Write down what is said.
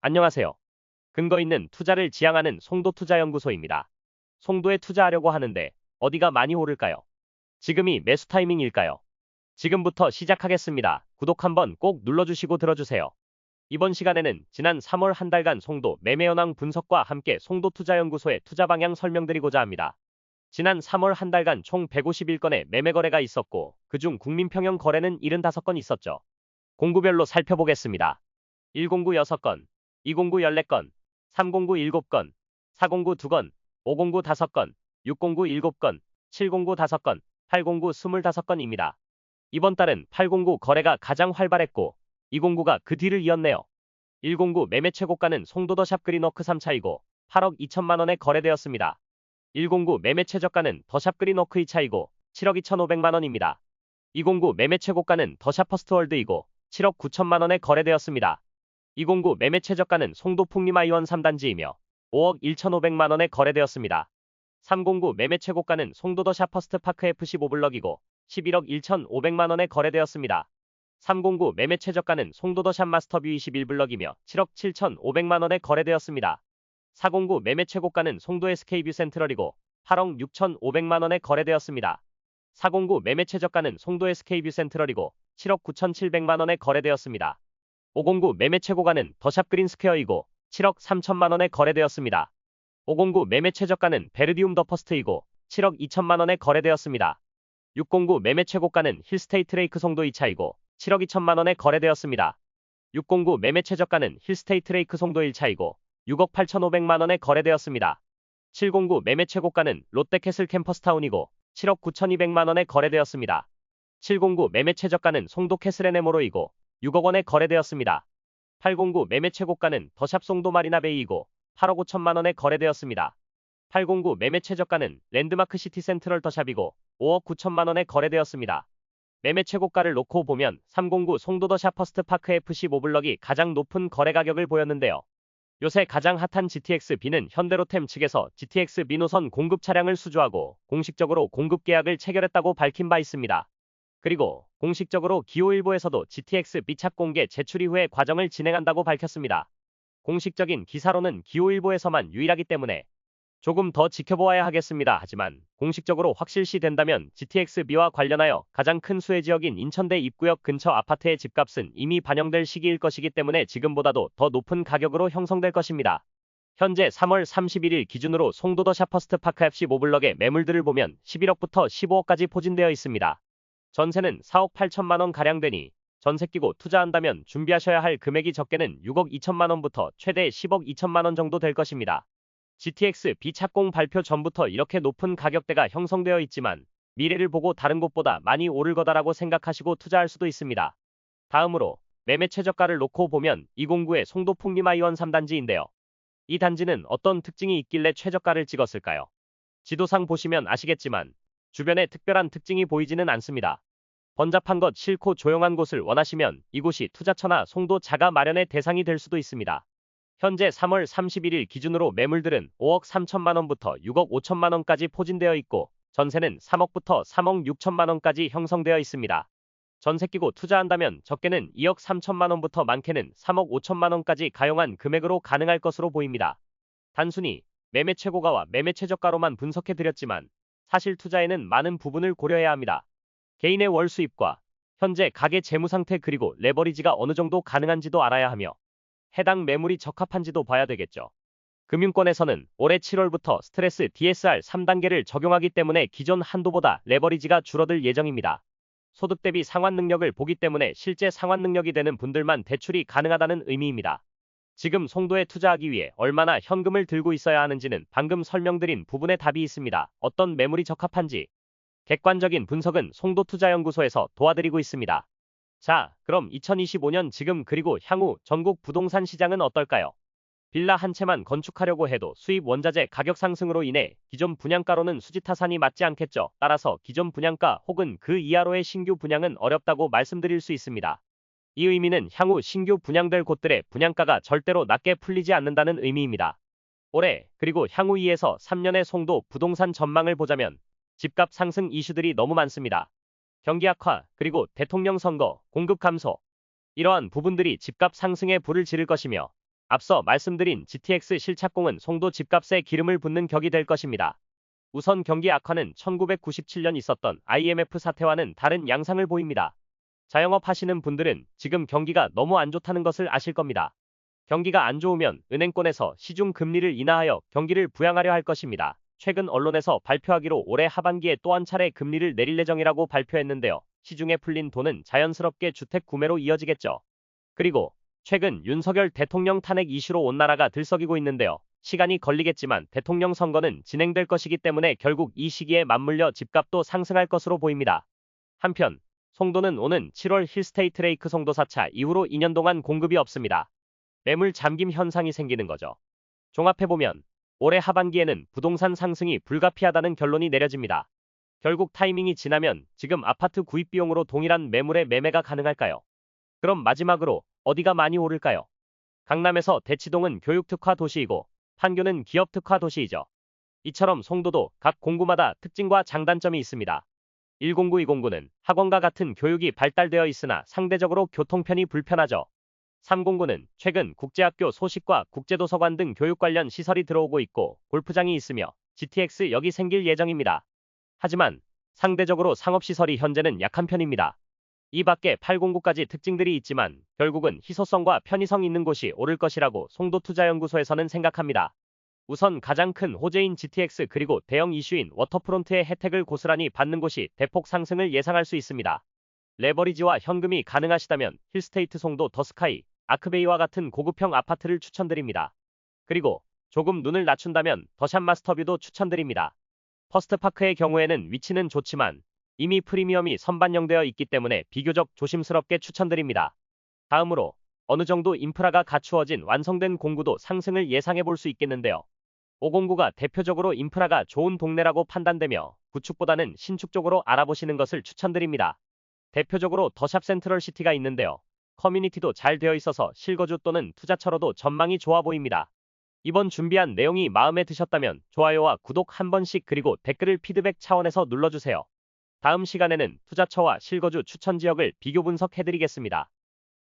안녕하세요. 근거 있는 투자를 지향하는 송도투자연구소입니다. 송도에 투자하려고 하는데 어디가 많이 오를까요? 지금이 매수 타이밍일까요? 지금부터 시작하겠습니다. 구독 한번 꼭 눌러주시고 들어주세요. 이번 시간에는 지난 3월 한 달간 송도 매매 현황 분석과 함께 송도투자연구소의 투자 방향 설명드리고자 합니다. 지난 3월 한 달간 총 151건의 매매 거래가 있었고 그중 국민평형 거래는 75건 있었죠. 공구별로 살펴보겠습니다. 109 6건, 209 14건, 309 7건, 409 2건, 509 5건, 609 7건, 709 5건, 809 25건입니다. 이번 달은 809 거래가 가장 활발했고 209가 그 뒤를 이었네요. 109 매매 최고가는 송도더샵 그린워크 3차이고 8억 2천만 원에 거래되었습니다. 109 매매 최저가는 더샵 그린워크 2차이고 7억 2천5백만 원입니다. 209 매매 최고가는 더샵 퍼스트월드이고 7억 9천만 원에 거래되었습니다. 209 매매 최저가는 송도 풍림아이원 3단지이며 5억 1천5백만 원에 거래되었습니다. 309 매매 최고가는 송도더샵 퍼스트파크 FC5블럭이고 11억 1천5백만 원에 거래되었습니다. 309 매매 최저가는 송도더샵 마스터뷰 21블럭이며 7억 7천5백만 원에 거래되었습니다. 409 매매 최고가는 송도 SK뷰 센트럴이고 8억 6천5백만 원에 거래되었습니다. 409 매매 최저가는 송도 SK뷰 센트럴이고 7억 9천7백만 원에 거래되었습니다. 509 매매 최고가는 더샵 그린스퀘어이고 7억 3천만 원에 거래되었습니다. 509 매매 최저가는 베르디움 더 퍼스트이고 7억 2천만 원에 거래되었습니다. 609 매매 최고가는 힐스테이트 레이크 송도 2차이고 7억 2천만 원에 거래되었습니다. 609 매매 최저가는 힐스테이트 레이크 송도 1차이고 6억 8천5백만 원에 거래되었습니다. 709 매매 최고가는 롯데캐슬 캠퍼스타운이고 7억 9천2백만 원에 거래되었습니다. 709 매매 최저가는 송도 캐슬앤에모로이고 6억 원에 거래되었습니다. 809 매매 최고가는 더샵 송도 마리나베이이고 8억 5천만 원에 거래되었습니다. 809 매매 최저가는 랜드마크 시티 센트럴 더샵이고 5억 9천만 원에 거래되었습니다. 매매 최고가를 놓고 보면 309 송도 더샵 퍼스트파크 FC5블럭이 가장 높은 거래 가격을 보였는데요. 요새 가장 핫한 GTX-B는 현대로템 측에서 GTX-B 노선 공급 차량을 수주하고 공식적으로 공급 계약을 체결했다고 밝힌 바 있습니다. 그리고 공식적으로 기호일보에서도 GTX-B 차 공개 제출 이후의 과정을 진행한다고 밝혔습니다. 공식적인 기사로는 기호일보에서만 유일하기 때문에 조금 더 지켜보아야 하겠습니다. 하지만 공식적으로 확실시 된다면 GTX-B와 관련하여 가장 큰 수혜 지역인 인천대 입구역 근처 아파트의 집값은 이미 반영될 시기일 것이기 때문에 지금보다도 더 높은 가격으로 형성될 것입니다. 현재 3월 31일 기준으로 송도더샵 퍼스트파크 FC5블럭의 매물들을 보면 11억부터 15억까지 포진되어 있습니다. 전세는 4억 8천만 원 가량 되니 전세 끼고 투자한다면 준비하셔야 할 금액이 적게는 6억 2천만 원부터 최대 10억 2천만 원 정도 될 것입니다. GTX-B 착공 발표 전부터 이렇게 높은 가격대가 형성되어 있지만 미래를 보고 다른 곳보다 많이 오를 거다라고 생각하시고 투자할 수도 있습니다. 다음으로 매매 최저가를 놓고 보면 209의 송도 풍림아이원 3단지인데요. 이 단지는 어떤 특징이 있길래 최저가를 찍었을까요? 지도상 보시면 아시겠지만 주변에 특별한 특징이 보이지는 않습니다. 번잡한 것 싫고 조용한 곳을 원하시면 이곳이 투자처나 송도 자가 마련의 대상이 될 수도 있습니다. 현재 3월 31일 기준으로 매물들은 5억 3천만 원부터 6억 5천만 원까지 포진되어 있고 전세는 3억부터 3억 6천만 원까지 형성되어 있습니다. 전세 끼고 투자한다면 적게는 2억 3천만 원부터 많게는 3억 5천만 원까지 가용한 금액으로 가능할 것으로 보입니다. 단순히 매매 최고가와 매매 최저가로만 분석해 드렸지만 사실 투자에는 많은 부분을 고려해야 합니다. 개인의 월 수입과 현재 가계 재무 상태 그리고 레버리지가 어느 정도 가능한지도 알아야 하며 해당 매물이 적합한지도 봐야 되겠죠. 금융권에서는 올해 7월부터 스트레스 DSR 3단계를 적용하기 때문에 기존 한도보다 레버리지가 줄어들 예정입니다. 소득 대비 상환 능력을 보기 때문에 실제 상환 능력이 되는 분들만 대출이 가능하다는 의미입니다. 지금 송도에 투자하기 위해 얼마나 현금을 들고 있어야 하는지는 방금 설명드린 부분에 답이 있습니다. 어떤 매물이 적합한지 객관적인 분석은 송도투자연구소에서 도와드리고 있습니다. 자, 그럼 2025년 지금 그리고 향후 전국 부동산 시장은 어떨까요? 빌라 한 채만 건축하려고 해도 수입 원자재 가격 상승으로 인해 기존 분양가로는 수지타산이 맞지 않겠죠. 따라서 기존 분양가 혹은 그 이하로의 신규 분양은 어렵다고 말씀드릴 수 있습니다. 이 의미는 향후 신규 분양될 곳들의 분양가가 절대로 낮게 풀리지 않는다는 의미입니다. 올해 그리고 향후 2에서 3년의 송도 부동산 전망을 보자면 집값 상승 이슈들이 너무 많습니다. 경기 악화, 그리고 대통령 선거, 공급 감소. 이러한 부분들이 집값 상승에 불을 지를 것이며 앞서 말씀드린 GTX 실착공은 송도 집값에 기름을 붓는 격이 될 것입니다. 우선 경기 악화는 1997년 있었던 IMF 사태와는 다른 양상을 보입니다. 자영업 하시는 분들은 지금 경기가 너무 안 좋다는 것을 아실 겁니다. 경기가 안 좋으면 은행권에서 시중 금리를 인하하여 경기를 부양하려 할 것입니다. 최근 언론에서 발표하기로 올해 하반기에 또 한 차례 금리를 내릴 예정이라고 발표했는데요. 시중에 풀린 돈은 자연스럽게 주택 구매로 이어지겠죠. 그리고 최근 윤석열 대통령 탄핵 이슈로 온 나라가 들썩이고 있는데요. 시간이 걸리겠지만 대통령 선거는 진행될 것이기 때문에 결국 이 시기에 맞물려 집값도 상승할 것으로 보입니다. 한편 송도는 오는 7월 힐스테이트 레이크 송도 4차 이후로 2년 동안 공급이 없습니다. 매물 잠김 현상이 생기는 거죠. 종합해보면 올해 하반기에는 부동산 상승이 불가피하다는 결론이 내려집니다. 결국 타이밍이 지나면 지금 아파트 구입 비용으로 동일한 매물의 매매가 가능할까요? 그럼 마지막으로 어디가 많이 오를까요? 강남에서 대치동은 교육 특화 도시이고 판교는 기업 특화 도시이죠. 이처럼 송도도 각 공구마다 특징과 장단점이 있습니다. 109, 209는 학원과 같은 교육이 발달되어 있으나 상대적으로 교통편이 불편하죠. 309는 최근 국제학교 소식과 국제도서관 등 교육 관련 시설이 들어오고 있고 골프장이 있으며 GTX역이 생길 예정입니다. 하지만 상대적으로 상업시설이 현재는 약한 편입니다. 이 밖에 809까지 특징들이 있지만 결국은 희소성과 편의성 있는 곳이 오를 것이라고 송도투자연구소에서는 생각합니다. 우선 가장 큰 호재인 GTX 그리고 대형 이슈인 워터프론트의 혜택을 고스란히 받는 곳이 대폭 상승을 예상할 수 있습니다. 레버리지와 현금이 가능하시다면 힐스테이트 송도 더스카이, 아크베이와 같은 고급형 아파트를 추천드립니다. 그리고 조금 눈을 낮춘다면 더샵 마스터뷰도 추천드립니다. 퍼스트파크의 경우에는 위치는 좋지만 이미 프리미엄이 선반영되어 있기 때문에 비교적 조심스럽게 추천드립니다. 다음으로 어느 정도 인프라가 갖추어진 완성된 공구도 상승을 예상해 볼 수 있겠는데요. 509가 대표적으로 인프라가 좋은 동네라고 판단되며 구축보다는 신축 쪽으로 알아보시는 것을 추천드립니다. 대표적으로 더샵 센트럴시티가 있는데요. 커뮤니티도 잘 되어 있어서 실거주 또는 투자처로도 전망이 좋아 보입니다. 이번 준비한 내용이 마음에 드셨다면 좋아요와 구독 한 번씩 그리고 댓글을 피드백 차원에서 눌러주세요. 다음 시간에는 투자처와 실거주 추천 지역을 비교 분석해드리겠습니다.